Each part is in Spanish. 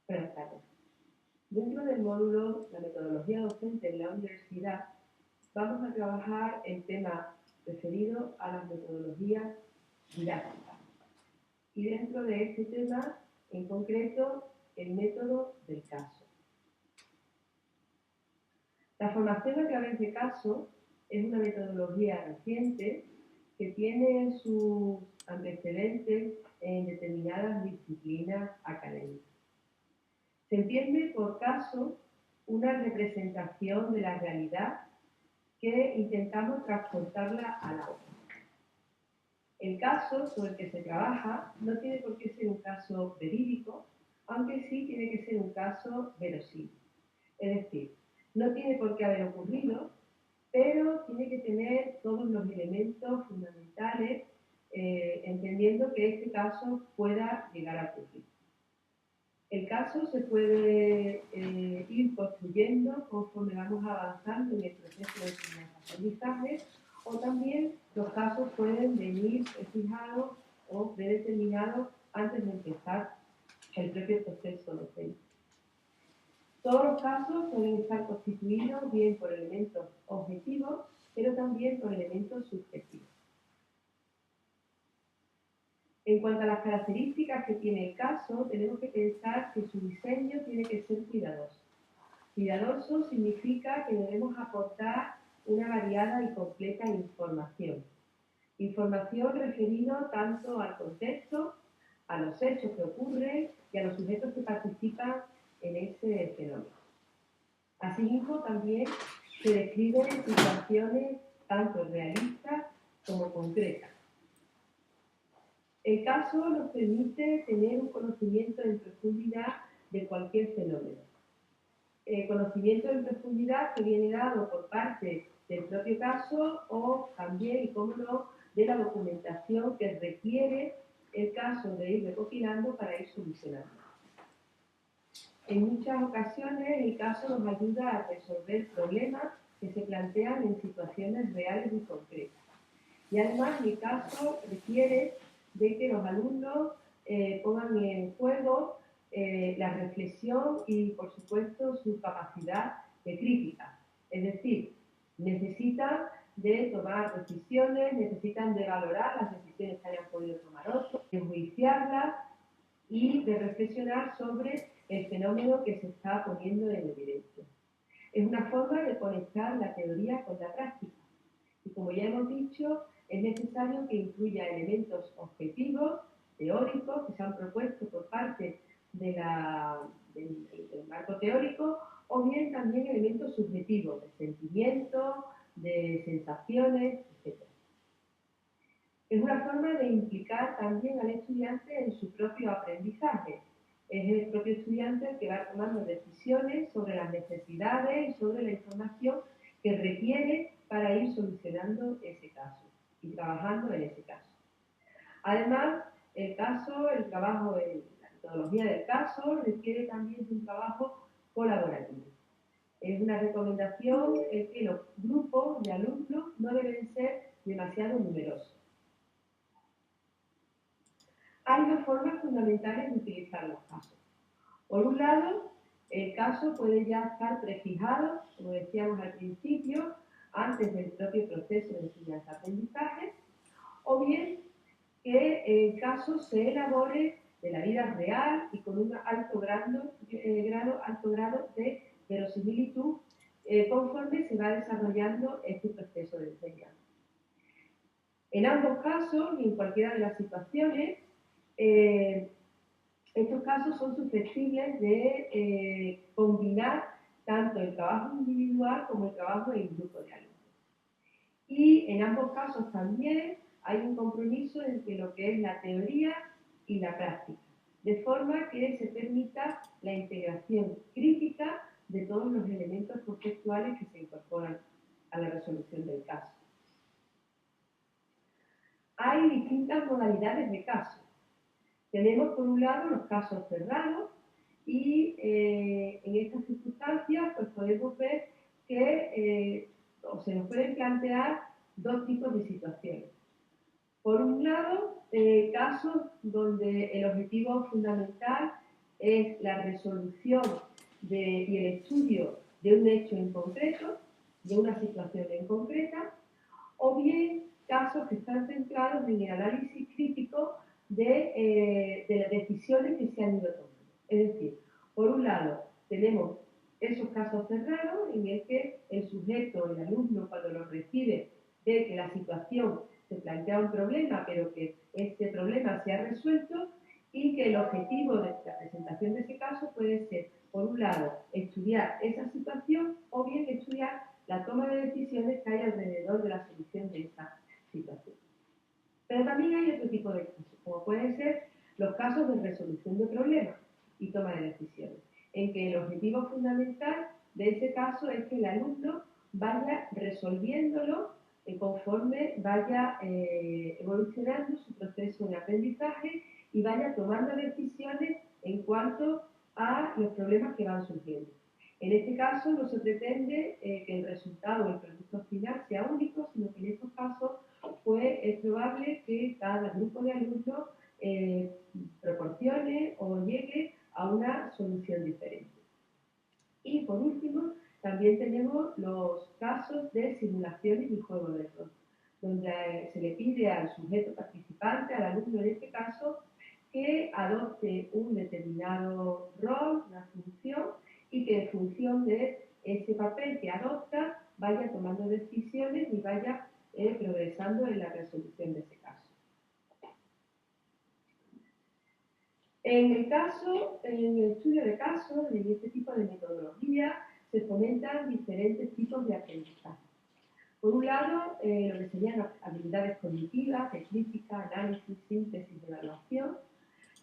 Buenas tardes. Dentro del módulo La metodología docente en la universidad, vamos a trabajar el tema referido a las metodologías didácticas. Y dentro de este tema, en concreto, el método del caso. La formación a través de caso es una metodología reciente que tiene sus antecedentes en determinadas disciplinas académicas. Se entiende por caso una representación de la realidad que intentamos transportarla al aula. El caso sobre el que se trabaja no tiene por qué ser un caso verídico, aunque sí tiene que ser un caso verosímil. Es decir, no tiene por qué haber ocurrido, pero tiene que tener todos los elementos fundamentales, entendiendo que este caso pueda llegar a ocurrir. El caso se puede ir construyendo conforme vamos avanzando en el proceso de enseñanza-aprendizaje, o también los casos pueden venir fijados o predeterminados antes de empezar el propio proceso docente. Todos los casos pueden estar constituidos bien por elementos objetivos, pero también por elementos subjetivos. En cuanto a las características que tiene el caso, tenemos que pensar que su diseño tiene que ser cuidadoso. Cuidadoso significa que debemos aportar una variada y completa información. Información referida tanto al contexto, a los hechos que ocurren y a los sujetos que participan en ese fenómeno. Asimismo, también se describen situaciones tanto realistas como concretas. El caso nos permite tener un conocimiento en profundidad de cualquier fenómeno. El conocimiento en profundidad que viene dado por parte del propio caso o también, y cómo no, de la documentación que requiere el caso de ir recopilando para ir solucionando. En muchas ocasiones el caso nos ayuda a resolver problemas que se plantean en situaciones reales y concretas. Y además el caso requiere de que los alumnos pongan en juego la reflexión y, por supuesto, su capacidad de crítica. Es decir, necesitan de tomar decisiones, necesitan de valorar las decisiones que hayan podido tomar otros, de enjuiciarlas y de reflexionar sobre el fenómeno que se está poniendo en evidencia. Es una forma de conectar la teoría con la práctica. Y como ya hemos dicho, es necesario que incluya elementos objetivos, teóricos, que se han propuesto por parte del marco teórico, o bien también elementos subjetivos, de sentimientos, de sensaciones, etc. Es una forma de implicar también al estudiante en su propio aprendizaje. Es el propio estudiante el que va tomando decisiones sobre las necesidades y sobre la información que requiere para ir solucionando ese caso y trabajando en ese caso. Además, el trabajo en la metodología del caso requiere también de un trabajo colaborativo. Es una recomendación en que los grupos de alumnos no deben ser demasiado numerosos. Hay dos formas fundamentales de utilizar los casos. Por un lado, el caso puede ya estar prefijado, como decíamos al principio, antes del propio proceso de enseñanza-aprendizaje, o bien que el caso se elabore de la vida real y con un alto grado de verosimilitud conforme se va desarrollando este proceso de enseñanza. En ambos casos, y en cualquiera de las situaciones, estos casos son susceptibles de combinar tanto el trabajo individual como el trabajo en grupo de alumnos. Y en ambos casos también hay un compromiso entre lo que es la teoría y la práctica, de forma que se permita la integración crítica de todos los elementos conceptuales que se incorporan a la resolución del caso. Hay distintas modalidades de casos. Tenemos por un lado los casos cerrados y en estas circunstancias pues podemos ver que se nos pueden plantear dos tipos de situaciones. Por un lado, casos donde el objetivo fundamental es la resolución y el estudio de un hecho en concreto, de una situación en concreta, o bien casos que están centrados en el análisis crítico de las decisiones que se han ido tomando. Es decir, por un lado, tenemos esos casos cerrados en el que el sujeto, el alumno, cuando lo recibe, ve que la situación se plantea un problema, pero que este problema se ha resuelto y que el objetivo de la presentación de ese caso puede ser, por un lado, estudiar esa situación o bien estudiar la toma de decisiones que hay alrededor de la solución de esa situación. Pero también hay otro tipo de casos, como pueden ser los casos de resolución de problemas y toma de decisiones, en que el objetivo fundamental de ese caso es que el alumno vaya resolviéndolo conforme vaya evolucionando su proceso de aprendizaje y vaya tomando decisiones en cuanto a los problemas que van surgiendo. En este caso no se pretende que el resultado o el producto final sea único, sino que en estos casos pues es probable que cada grupo de alumnos proporcione o llegue a una solución diferente. Y por último, también tenemos los casos de simulaciones y juego de rol, donde se le pide al sujeto participante, al alumno en este caso, que adopte un determinado rol, una función, y que en función de ese papel que adopta vaya tomando decisiones y vaya progresando en la resolución de ese caso. En el estudio de casos, en este tipo de metodología, se fomentan diferentes tipos de aprendizaje. Por un lado, lo que serían habilidades cognitivas, de crítica, análisis, síntesis, evaluación,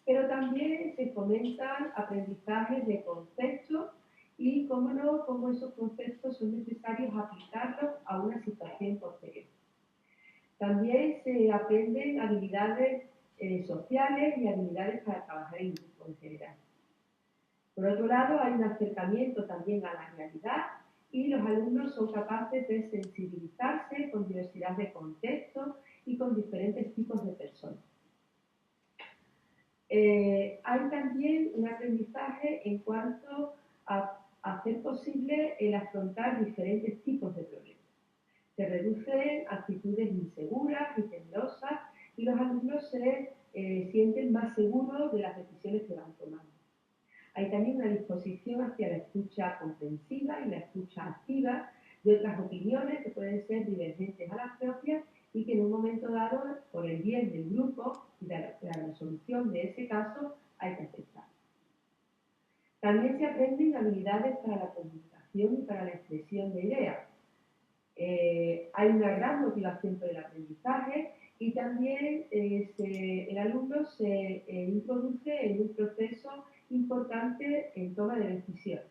pero también se fomentan aprendizajes de conceptos y, cómo no, cómo esos conceptos son necesarios aplicarlos a una situación posterior. También se aprenden habilidades sociales y habilidades para trabajar en grupo en general. Por otro lado, hay un acercamiento también a la realidad y los alumnos son capaces de sensibilizarse con diversidad de contextos y con diferentes tipos de personas. Hay también un aprendizaje en cuanto a hacer posible el afrontar diferentes tipos de problemas. Se reducen actitudes inseguras y temerosas y los alumnos se sienten más seguros de las decisiones que van tomando. Hay también una disposición hacia la escucha comprensiva y la escucha activa de otras opiniones que pueden ser divergentes a las propias y que en un momento dado, por el bien del grupo y de la resolución de ese caso, hay que aceptar. También se aprenden habilidades para la comunicación y para la expresión de ideas. Hay una gran motivación por el aprendizaje y también el alumno se introduce en un proceso importante en toma de decisiones.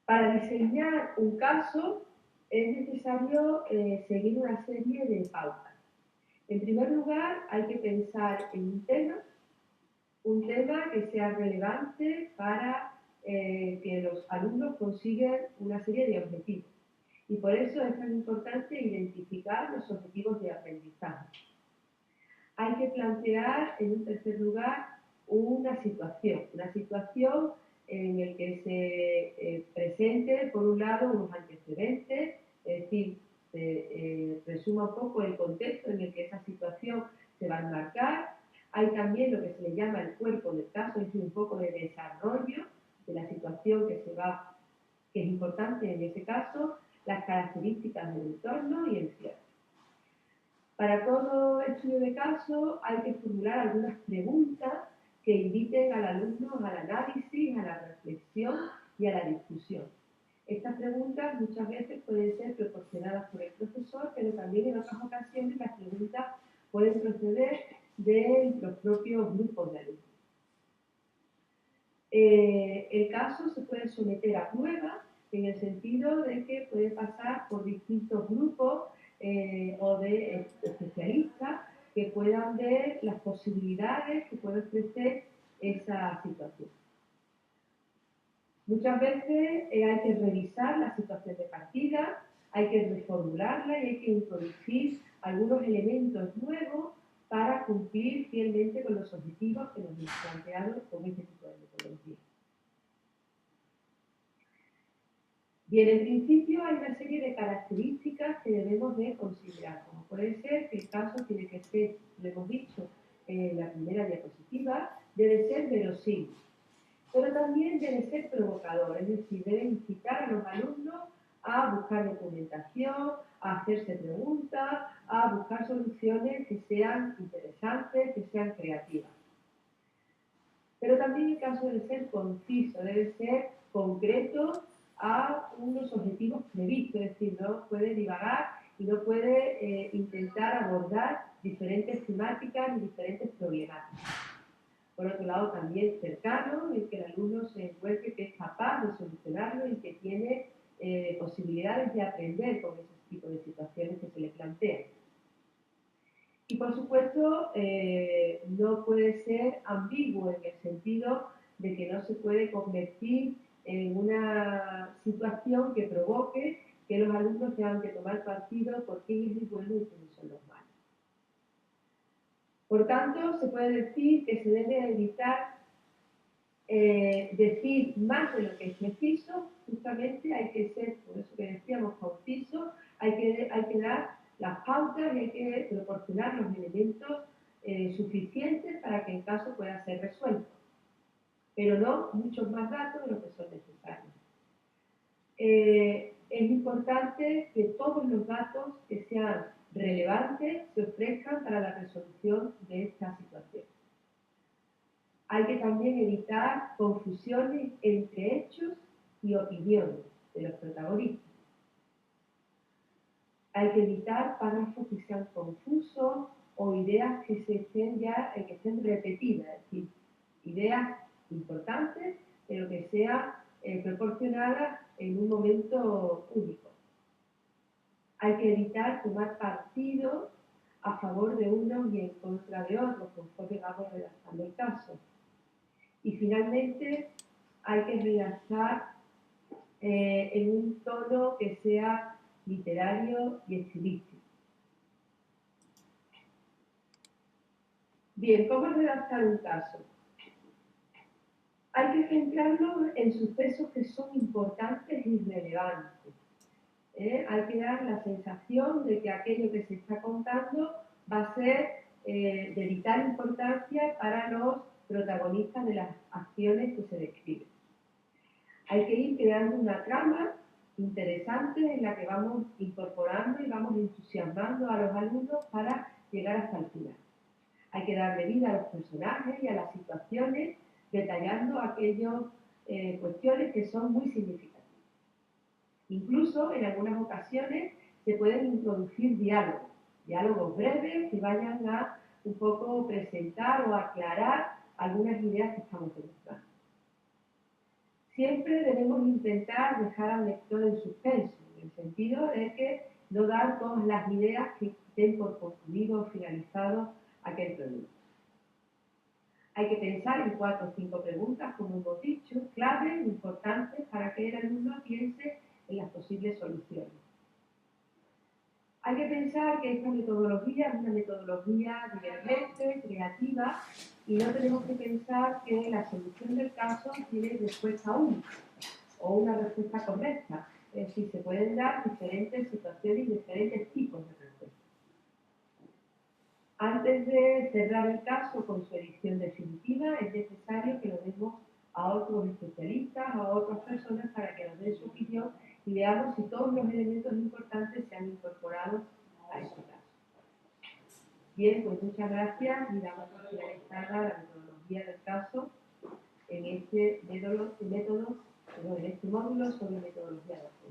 Para diseñar un caso es necesario seguir una serie de pautas. En primer lugar, hay que pensar en un tema que sea relevante para que los alumnos consigan una serie de objetivos. Y por eso es tan importante identificar los objetivos de aprendizaje. Hay que plantear, en un tercer lugar, una situación en la que se presente, por un lado, unos antecedentes, es decir, se resuma un poco el contexto en el que esa situación se va a enmarcar. Hay también lo que se le llama el cuerpo del caso, es decir, un poco de desarrollo de la situación que es importante en ese caso, las características del entorno y el cierre. Para todo estudio de caso hay que formular algunas preguntas que inviten al alumno al análisis, a la reflexión y a la discusión. Estas preguntas muchas veces pueden ser proporcionadas por el profesor, pero también en otras ocasiones las preguntas pueden proceder de los propios grupos de alumnos. El caso se puede someter a prueba en el sentido de que puede pasar por distintos grupos o de especialistas que puedan ver las posibilidades que puede ofrecer esa situación. Muchas veces hay que revisar la situación de partida, hay que reformularla y hay que introducir algunos elementos nuevos para cumplir fielmente con los objetivos que nos hemos planteado con este tipo de metodología. Bien, en principio hay una serie de características que debemos de considerar, como puede ser que el caso tiene que ser, lo hemos dicho en la primera diapositiva, debe ser verosímil, pero también debe ser provocador, es decir, debe incitar a los alumnos a buscar documentación, a hacerse preguntas, a buscar soluciones que sean interesantes, que sean creativas. Pero también el caso debe ser conciso, debe ser concreto a unos objetivos previstos, es decir, no puede divagar y no puede intentar abordar diferentes temáticas y diferentes problemáticas. Por otro lado, también cercano, en que el alumno se encuentre que es capaz de solucionarlo y que tiene posibilidades de aprender con ese tipo de situaciones que se le plantean. Y por supuesto, no puede ser ambiguo en el sentido de que no se puede convertir en una situación que provoque que los alumnos tengan que tomar partido por quién es el bueno y quiénes son los malos. Por tanto, se puede decir que se debe evitar decir más de lo que es preciso, justamente hay que ser, por eso que decíamos, conciso, hay que dar las pautas y hay que proporcionar los elementos suficientes para que el caso pueda ser resuelto, pero no muchos más datos de lo que son necesarios. Es importante que todos los datos que sean relevantes se ofrezcan para la resolución de esta situación. Hay que también evitar confusiones entre hechos y opiniones de los protagonistas. Hay que evitar párrafos que sean confusos o ideas que estén repetidas, es decir, ideas importantes, pero que sean proporcionadas en un momento único. Hay que evitar tomar partido a favor de unos y en contra de otros, conforme vamos redactando el caso. Y finalmente hay que redactar en un tono que sea literario y estilístico. Bien, ¿cómo redactar un caso? Hay que centrarlo en sucesos que son importantes y relevantes. Hay que dar la sensación de que aquello que se está contando va a ser de vital importancia para los protagonistas de las acciones que se describen. Hay que ir creando una trama interesante en la que vamos incorporando y vamos entusiasmando a los alumnos para llegar hasta el final. Hay que darle vida a los personajes y a las situaciones, detallando aquellas cuestiones que son muy significativas. Incluso en algunas ocasiones se pueden introducir diálogos breves que vayan a un poco presentar o aclarar algunas ideas que estamos demostrando. Siempre debemos intentar dejar al lector en suspenso, en el sentido de que no dar todas las ideas que den por concluido o finalizado aquel producto. Hay que pensar en 4 o 5 preguntas, como hemos dicho, claves, importantes, para que el alumno piense en las posibles soluciones. Hay que pensar que esta metodología es una metodología divergente, creativa, y no tenemos que pensar que la solución del caso tiene respuesta única o una respuesta correcta. Es decir, se pueden dar diferentes situaciones y diferentes tipos de respuestas. Antes de cerrar el caso con su edición definitiva, es necesario que lo demos a otros especialistas, a otras personas, para que nos den su opinión y veamos si todos los elementos importantes se han incorporado a este caso. Bien, pues muchas gracias y damos por finalizada la metodología del caso en este módulo sobre metodología del caso.